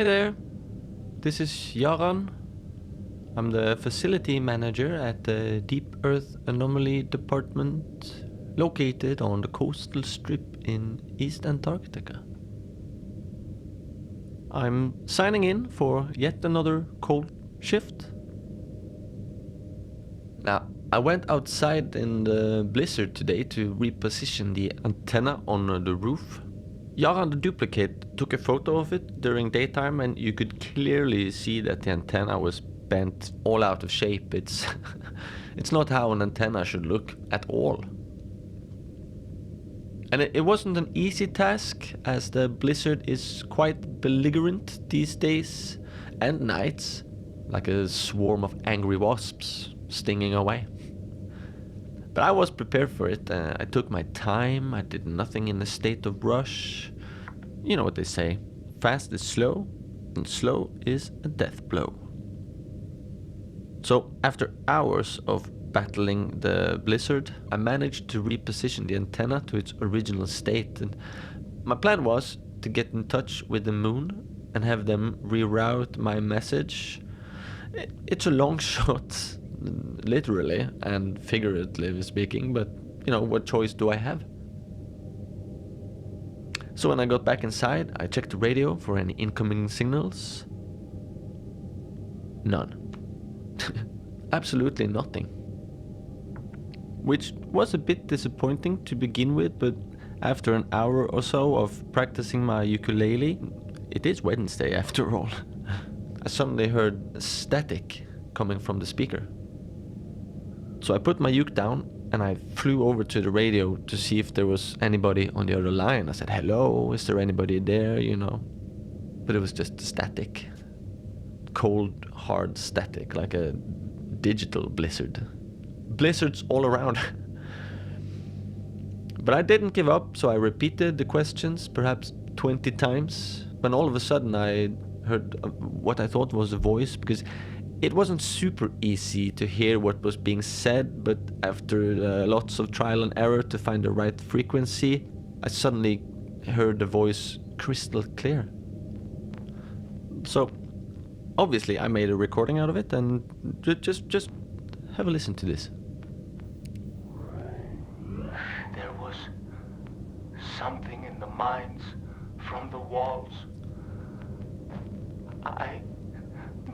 Hi there, this is Jaran. I'm the facility manager at the Deep Earth Anomaly Department, located on the coastal strip in East Antarctica. I'm signing in for yet another cold shift. Now, I went outside in the blizzard today to reposition the antenna on the roof. Jaran the duplicate took a photo of it during daytime, and you could clearly see that the antenna was bent all out of shape. It's not how an antenna should look at all. And it wasn't an easy task, as the blizzard is quite belligerent these days and nights, like a swarm of angry wasps stinging away. But I was prepared for it. I took my time. I did nothing in a state of rush. You know what they say, fast is slow, and slow is a death blow. So after hours of battling the blizzard, I managed to reposition the antenna to its original state. And my plan was to get in touch with the moon and have them reroute my message. It's a long shot, literally and figuratively speaking, but you know, what choice do I have? So when I got back inside, I checked the radio for any incoming signals. None. Absolutely nothing. Which was a bit disappointing to begin with, but after an hour or so of practicing my ukulele, it is Wednesday after all, I suddenly heard static coming from the speaker. So I put my uke down and I flew over to the radio to see if there was anybody on the other line. I said, hello, is there anybody there, you know? But it was just static. Cold, hard static, like a digital blizzard. Blizzards all around. But I didn't give up, so I repeated the questions perhaps 20 times, when all of a sudden I heard what I thought was a voice, because it wasn't super easy to hear what was being said, but after lots of trial and error to find the right frequency, I suddenly heard the voice crystal clear. So, obviously I made a recording out of it, and just have a listen to this. There was something in the mines from the walls.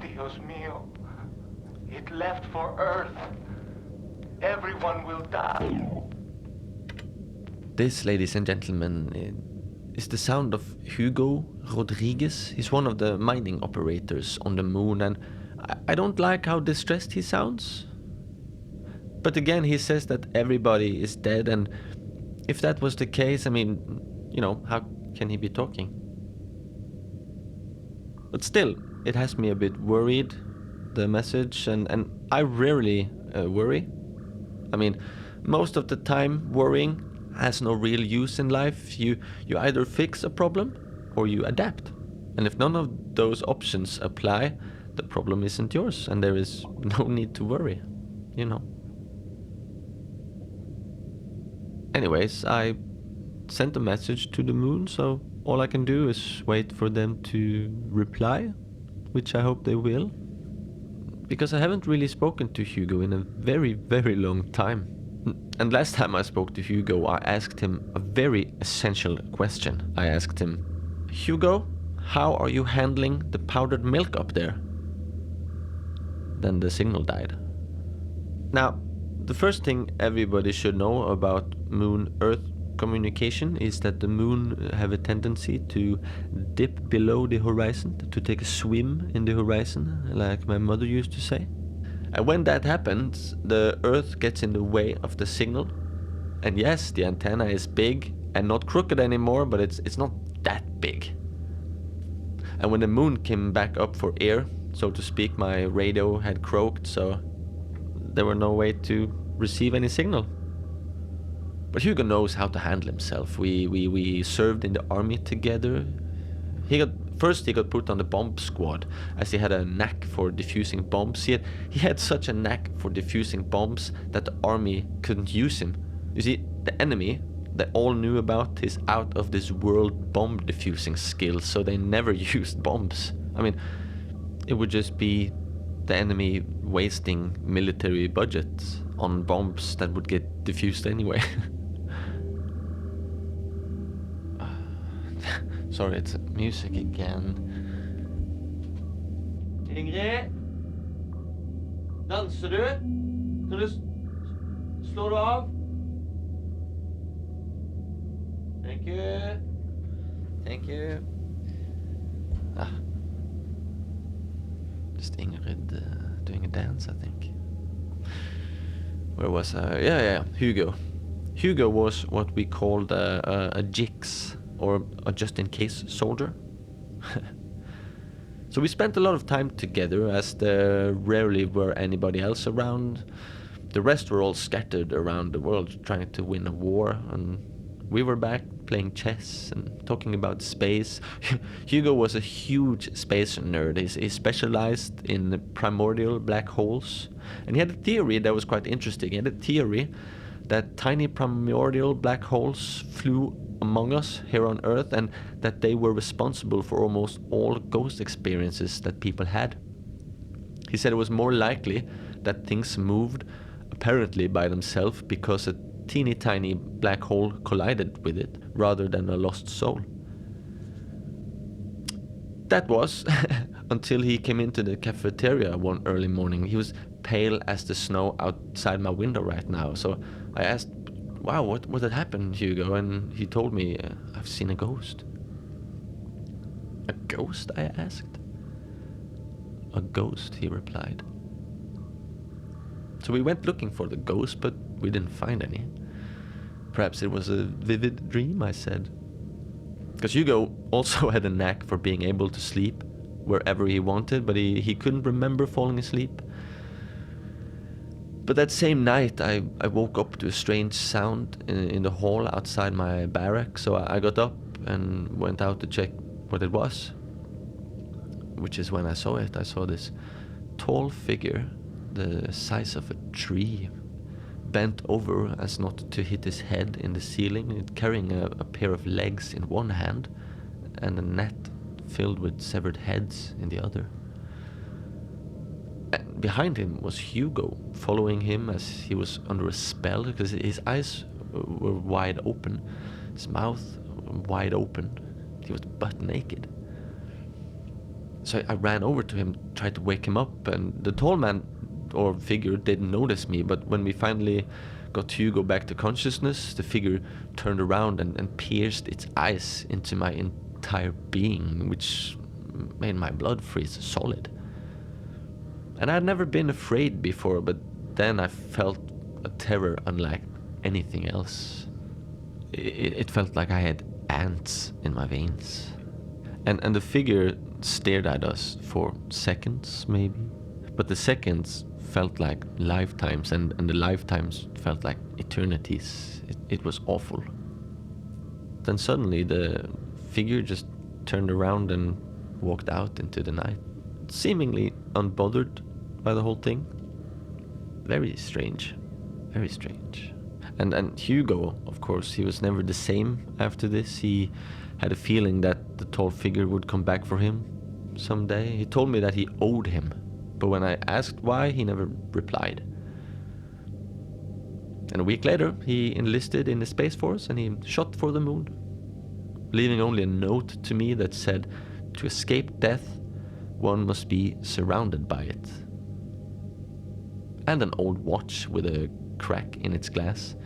Dios mío, it left for Earth. Everyone will die. This, ladies and gentlemen, is the sound of Hugo Rodriguez. He's one of the mining operators on the moon, and I don't like how distressed he sounds. But again, he says that everybody is dead, and if that was the case, I mean, you know, how can he be talking? But still, it has me a bit worried, the message, and I rarely worry. I mean, most of the time worrying has no real use in life. You either fix a problem or you adapt. And if none of those options apply, the problem isn't yours and there is no need to worry, you know. Anyways, I sent a message to the moon, so all I can do is wait for them to reply, which I hope they will, because I haven't really spoken to Hugo in a very, very long time. And last time I spoke to Hugo, I asked him a very essential question. I asked him, Hugo, how are you handling the powdered milk up there? Then the signal died. Now, the first thing everybody should know about Moon-Earth communication is that the moon have a tendency to dip below the horizon, to take a swim in the horizon, like my mother used to say. And when that happens, the Earth gets in the way of the signal. And yes, the antenna is big and not crooked anymore, but it's not that big. And when the moon came back up for air, so to speak, my radio had croaked, so there were no way to receive any signal. But Hugo knows how to handle himself. We served in the army together. He got put on the bomb squad, as he had a knack for defusing bombs. He had such a knack for defusing bombs that the army couldn't use him. You see, the enemy, they all knew about his out of this world bomb defusing skills, so they never used bombs. I mean, it would just be the enemy wasting military budgets on bombs that would get diffused anyway. Sorry, it's music again. Ingrid? Danser du? Kan du slå det av? Thank you. Thank you. Just Ingrid doing a dance, I think. Where was I? Yeah, Hugo. Hugo was what we called a Jix, or a just-in-case soldier. So we spent a lot of time together, as there rarely were anybody else around. The rest were all scattered around the world trying to win a war, and we were back playing chess and talking about space. Hugo was a huge space nerd. He specialized in primordial black holes, and he had a theory that was quite interesting. He had a theory that tiny primordial black holes flew among us here on Earth, and that they were responsible for almost all ghost experiences that people had. He said it was more likely that things moved apparently by themselves because a teeny tiny black hole collided with it, rather than a lost soul. That was until he came into the cafeteria one early morning. He was pale as the snow outside my window right now. So I asked, wow, what had happened, Hugo? And he told me, I've seen a ghost. A ghost? I asked. A ghost, he replied. So we went looking for the ghost, but we didn't find any. Perhaps it was a vivid dream, I said. Because Hugo also had a knack for being able to sleep wherever he wanted, but he couldn't remember falling asleep. But that same night, I woke up to a strange sound in the hall outside my barrack, so I got up and went out to check what it was. Which is when I saw it. I saw this tall figure, the size of a tree, bent over as not to hit his head in the ceiling, carrying a pair of legs in one hand and a net filled with severed heads in the other. And behind him was Hugo, following him as he was under a spell, because his eyes were wide open, his mouth wide open. He was butt naked. So I ran over to him, tried to wake him up, and the tall man or figure didn't notice me, but when we finally got Hugo back to consciousness, the figure turned around and pierced its eyes into my entire being, which made my blood freeze solid. And I had never been afraid before, but then I felt a terror unlike anything else. It felt like I had ants in my veins. And the figure stared at us for seconds, maybe. But the seconds felt like lifetimes, and the lifetimes felt like eternities. It was awful. Then suddenly the figure just turned around and walked out into the night, seemingly unbothered by the whole thing. Very strange. Very strange. And Hugo, of course, he was never the same after this. He had a feeling that the tall figure would come back for him someday. He told me that he owed him, but when I asked why, he never replied. And a week later, he enlisted in the Space Force and he shot for the moon, leaving only a note to me that said, to escape death, one must be surrounded by it. And an old watch with a crack in its glass,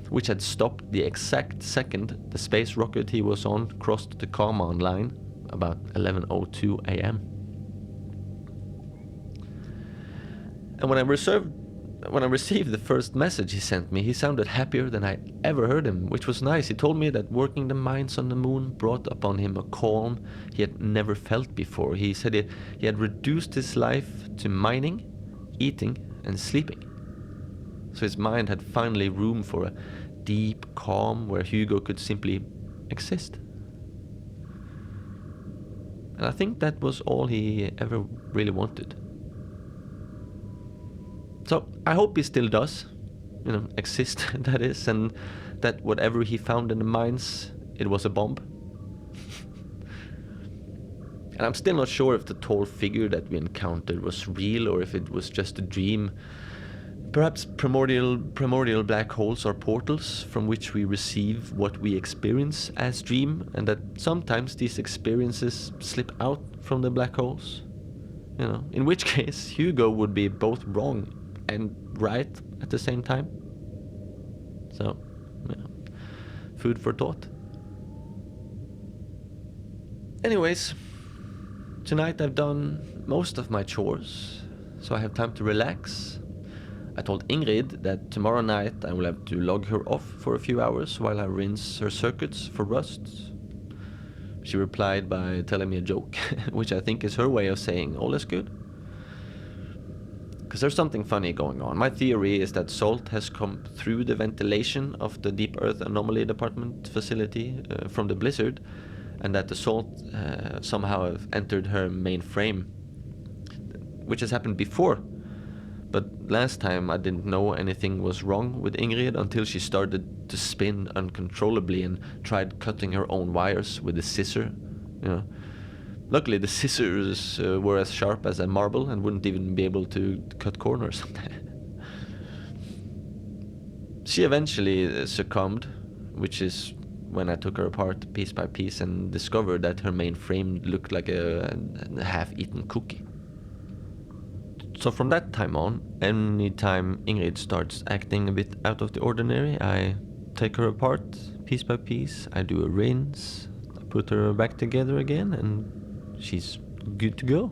which had stopped the exact second the space rocket he was on crossed the Kármán line, about 11:02 a.m. And when I received the first message he sent me, he sounded happier than I ever heard him, which was nice. He told me that working the mines on the moon brought upon him a calm he had never felt before. He said he had reduced his life to mining, eating, and sleeping. So his mind had finally room for a deep calm where Hugo could simply exist. And I think that was all he ever really wanted. So I hope he still does, exist, that is, and that whatever he found in the mines, it was a bomb. And I'm still not sure if the tall figure that we encountered was real or if it was just a dream. Perhaps primordial black holes are portals from which we receive what we experience as dream, and that sometimes these experiences slip out from the black holes. In which case Hugo would be both wrong and right at the same time. So, food for thought. Anyways, tonight I've done most of my chores, so I have time to relax. I told Ingrid that tomorrow night I will have to log her off for a few hours while I rinse her circuits for rust. She replied by telling me a joke, which I think is her way of saying all is good. Because there's something funny going on. My theory is that salt has come through the ventilation of the Deep Earth Anomaly Department facility from the blizzard, and that the salt somehow have entered her main frame, which has happened before. But last time I didn't know anything was wrong with Ingrid until she started to spin uncontrollably and tried cutting her own wires with a scissor. Luckily the scissors were as sharp as a marble and wouldn't even be able to cut corners. She eventually succumbed, which is when I took her apart piece by piece and discovered that her main frame looked like a half-eaten cookie. So from that time on, anytime Ingrid starts acting a bit out of the ordinary, I take her apart piece by piece, I do a rinse, I put her back together again, and she's good to go.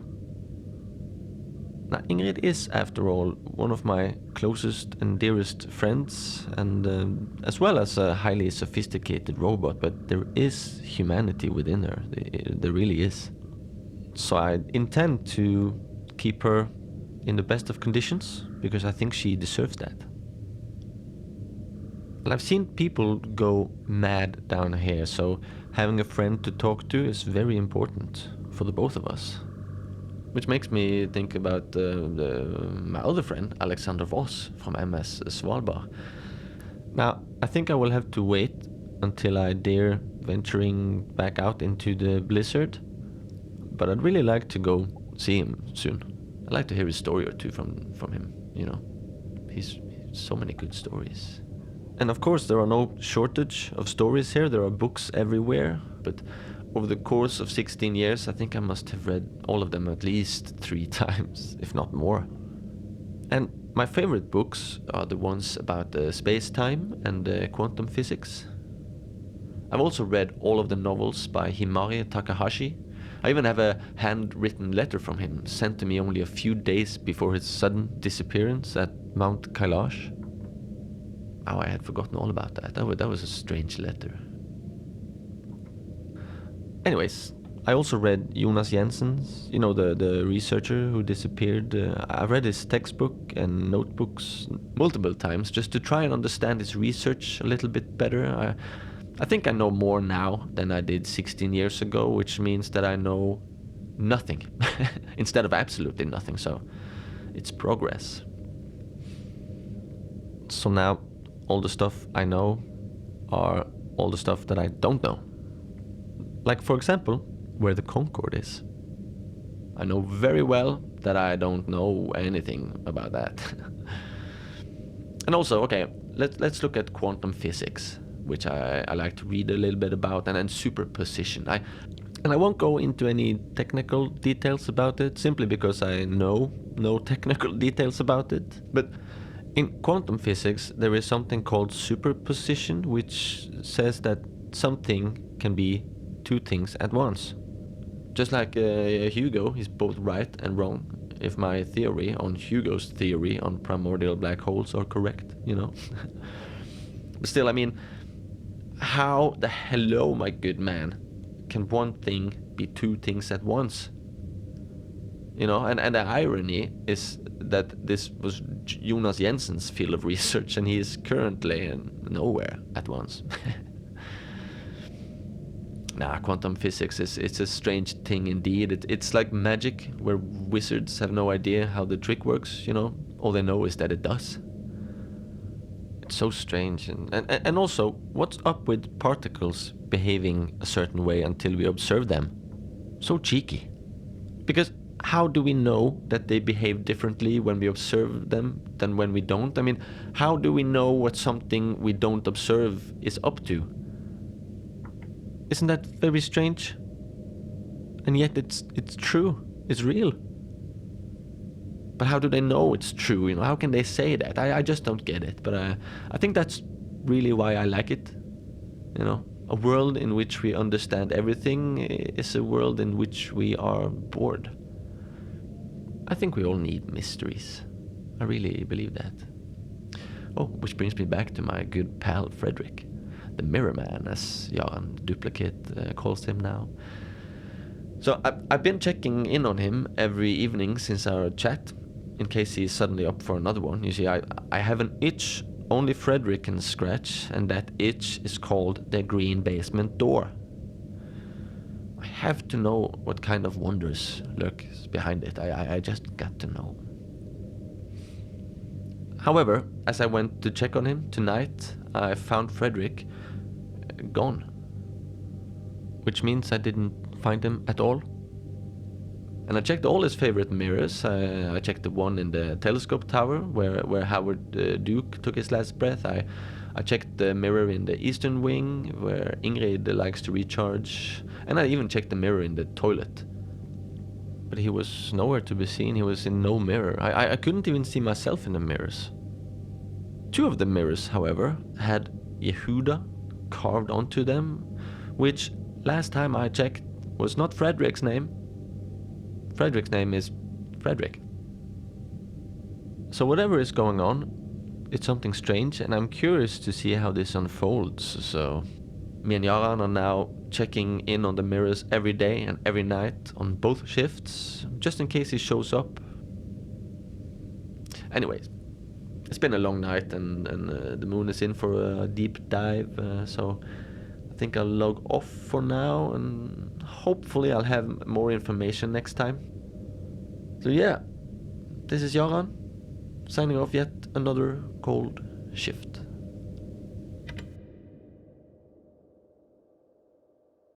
Now, Ingrid is, after all, one of my closest and dearest friends, and as well as a highly sophisticated robot, but there is humanity within her. There really is. So I intend to keep her in the best of conditions, because I think she deserves that. And I've seen people go mad down here, so having a friend to talk to is very important for the both of us. Which makes me think about my other friend, Alexander Voss from MS Svalbard. Now, I think I will have to wait until I dare venturing back out into the blizzard, but I'd really like to go see him soon. I'd like to hear a story or two from him, He's so many good stories. And of course there are no shortage of stories here, there are books everywhere, but over the course of 16 years, I think I must have read all of them at least 3 times, if not more. And my favorite books are the ones about space-time and quantum physics. I've also read all of the novels by Himari Takahashi. I even have a handwritten letter from him sent to me only a few days before his sudden disappearance at Mount Kailash. Oh, I had forgotten all about that. That was a strange letter. Anyways, I also read Jonas Jensen's, the researcher who disappeared. I've read his textbook and notebooks multiple times just to try and understand his research a little bit better. I think I know more now than I did 16 years ago, which means that I know nothing instead of absolutely nothing, so it's progress. So now all the stuff I know are all the stuff that I don't know. Like, for example, where the Concorde is. I know very well that I don't know anything about that. And also, okay, let's look at quantum physics, which I like to read a little bit about, and then superposition. And I won't go into any technical details about it, simply because I know no technical details about it. But in quantum physics, there is something called superposition, which says that something can be 2 things at once. Just like Hugo, he's both right and wrong. If my theory on Hugo's theory on primordial black holes are correct, But still, I mean, how the hello, my good man, can one thing be 2 things at once? And the irony is that this was Jonas Jensen's field of research, and he is currently nowhere at once. Quantum physics it's a strange thing indeed. It's like magic, where wizards have no idea how the trick works, All they know is that it does. It's so strange. And also, what's up with particles behaving a certain way until we observe them? So cheeky. Because how do we know that they behave differently when we observe them than when we don't? I mean, how do we know what something we don't observe is up to? Isn't that very strange? And yet it's true. It's real. But how do they know it's true? You know, how can they say that? I just don't get it. But I think that's really why I like it. You know, a world in which we understand everything is a world in which we are bored. I think we all need mysteries. I really believe that. Oh, which brings me back to my good pal Frederick, the Mirror Man, as Jaran Duplicate calls him now. So I've been checking in on him every evening since our chat, in case he's suddenly up for another one. You see, I have an itch only Frederick can scratch, and that itch is called the green basement door. I have to know what kind of wonders lurks behind it. I just got to know. However, as I went to check on him tonight, I found Frederick gone. Which means I didn't find him at all. And I checked all his favorite mirrors. I checked the one in the telescope tower where Howard Duke took his last breath. I checked the mirror in the eastern wing where Ingrid likes to recharge. And I even checked the mirror in the toilet. But he was nowhere to be seen. He was in no mirror. I couldn't even see myself in the mirrors. Two of the mirrors, however, had Yehuda carved onto them, which last time I checked was not Frederick's name. Frederick's name is Frederick. So whatever is going on, it's something strange, and I'm curious to see how this unfolds. So me and Jaran are now checking in on the mirrors every day and every night on both shifts, just in case he shows up. Anyways, it's been a long night, and the moon is in for a deep dive, so I think I'll log off for now, and hopefully I'll have more information next time. So yeah, this is Jaran, signing off yet another cold shift.